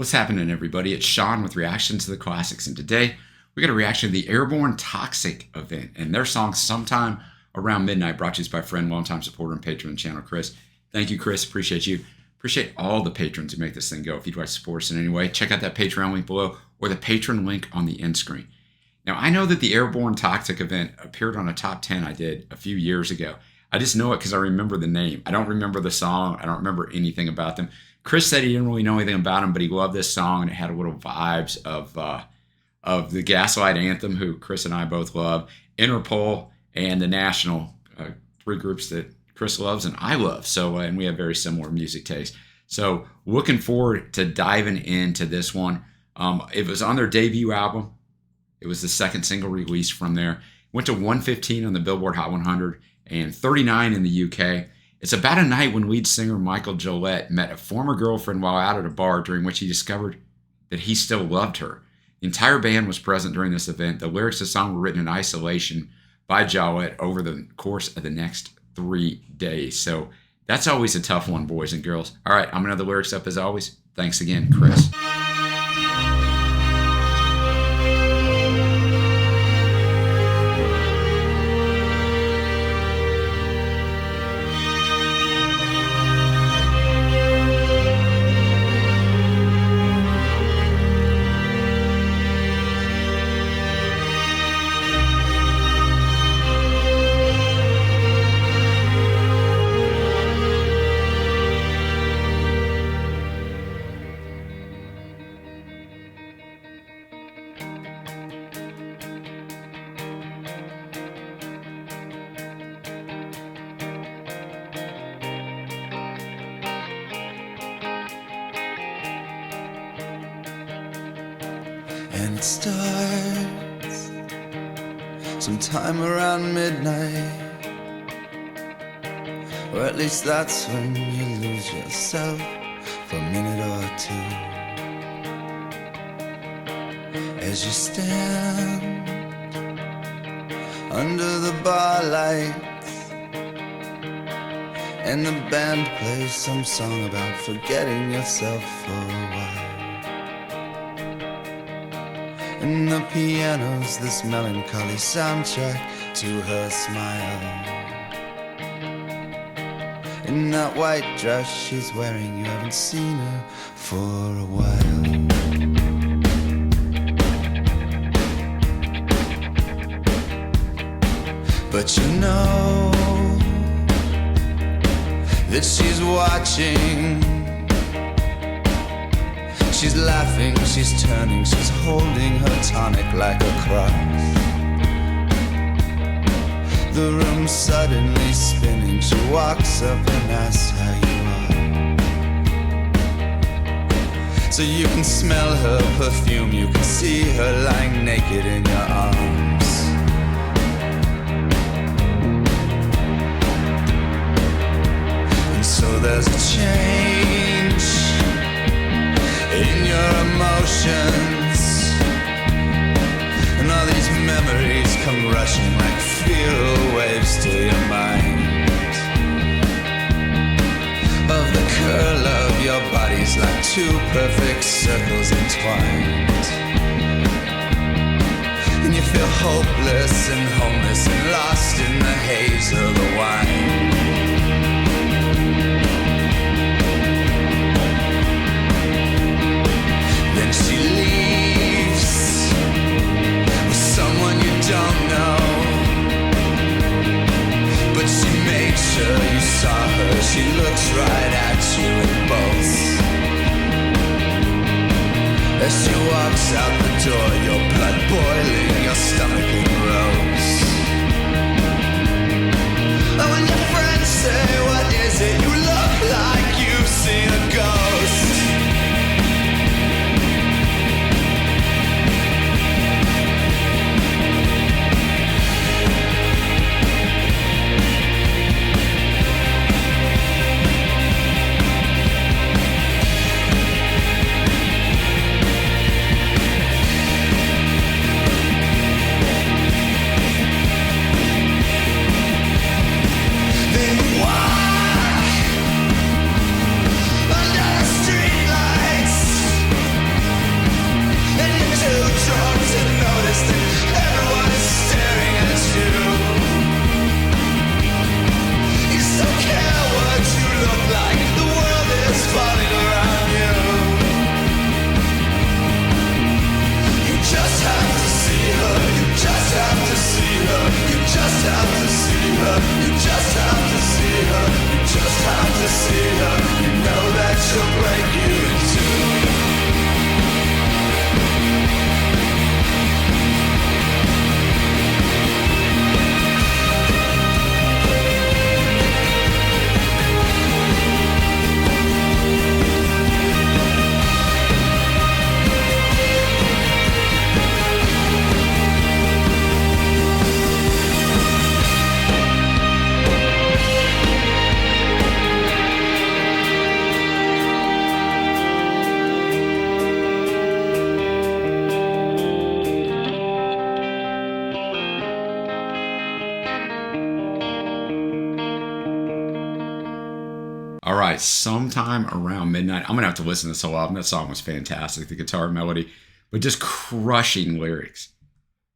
What's happening, everybody? It's Sean with Reaction to the Classics, and today we got a reaction to the Airborne Toxic event and their song Sometime Around Midnight, brought to us by friend, longtime supporter, and patron of the channel, Chris. Thank you, Chris. Appreciate you. Appreciate all the patrons who make this thing go. If you'd like to support us in any way, check out that Patreon link below or the patron link on the end screen. Now, I know that the Airborne Toxic event appeared on a top 10 I did a few years ago. I just know it because I remember the name. I don't remember the song. I don't remember anything about them. Chris said he didn't really know anything about them, but he loved this song, and it had a little vibes of the Gaslight Anthem, who Chris and I both love, Interpol, and the National, three groups that Chris loves and I love. So, and we have very similar music tastes. So, looking forward to diving into this one. It was on their debut album. It was the second single released from there. Went to 115 on the Billboard Hot 100 and 39 in the UK. It's about a night when lead singer Michael Gillette met a former girlfriend while out at a bar, during which he discovered that he still loved her. The entire band was present during this event. The lyrics of the song were written in isolation by Gillette over the course of the next 3 days. So that's always a tough one, boys and girls. All right, I'm going to have the lyrics up as always. Thanks again, Chris. And it starts sometime around midnight, or at least that's when you lose yourself for a minute or two, as you stand under the bar lights and the band plays some song about forgetting yourself for a while. And the piano's this melancholy soundtrack to her smile. In that white dress she's wearing, you haven't seen her for a while. But you know that she's watching. She's laughing, she's turning, she's holding her tonic like a cross. The room's suddenly spinning. She walks up and asks how you are. So you can smell her perfume, you can see her lying naked in your arms. And so there's a change in your emotions, and all these memories come rushing like feral waves to your mind, of the curl of your bodies like two perfect circles entwined. And you feel hopeless and homeless and lost in the haze of the wine. She leaves with someone you don't know, but she made sure you saw her. She looks right at you in both. As she walks out the door, your blood boiling, your stomach in rows. Oh, and your friend All right, sometime around midnight. I'm gonna have to listen to this whole album. That song was fantastic. The guitar melody, but just crushing lyrics,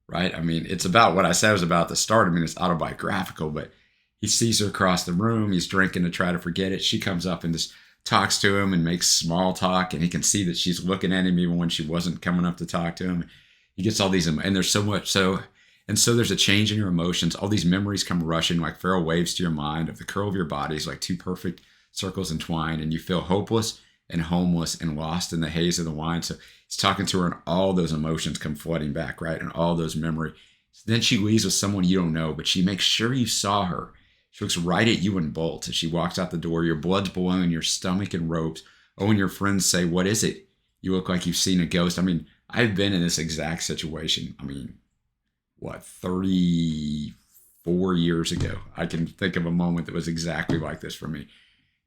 right? I mean, it's about what I said it was about at the start. I mean, it's autobiographical, but he sees her across the room. He's drinking to try to forget it. She comes up and just talks to him and makes small talk, and he can see that she's looking at him even when she wasn't coming up to talk to him. He gets all these, and there's so much so. And so there's a change in your emotions. All these memories come rushing like feral waves to your mind of the curl of your bodies, like two perfect circles entwined, and you feel hopeless and homeless and lost in the haze of the wine. So he's talking to her, and all those emotions come flooding back, right? And all those memories. So then she leaves with someone you don't know, but she makes sure you saw her. She looks right at you and bolts as she walks out the door. Your blood's blowing, your stomach in ropes. Oh, and your friends say, "What is it? You look like you've seen a ghost." I mean, I've been in this exact situation. I mean, 34 years ago. I can think of a moment that was exactly like this for me.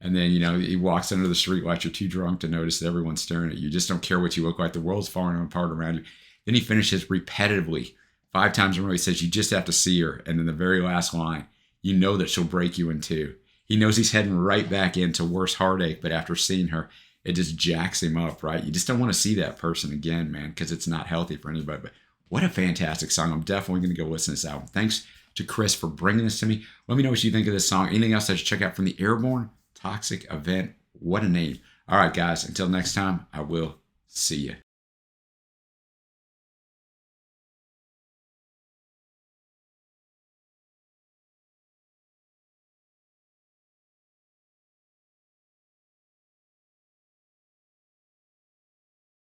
And then, he walks under the street lights. You're too drunk to notice that everyone's staring at you. You just don't care what you look like. The world's falling apart around you. Then he finishes repetitively 5 times in a row. He says, "You just have to see her." And then the very last line, you know that she'll break you in two. He knows he's heading right back into worse heartache, but after seeing her, it just jacks him up, right? You just don't want to see that person again, man, because it's not healthy for anybody. But what a fantastic song. I'm definitely going to go listen to this album. Thanks to Chris for bringing this to me. Let me know what you think of this song. Anything else I should check out from the Airborne Toxic Event? What a name. All right, guys, until next time, I will see you.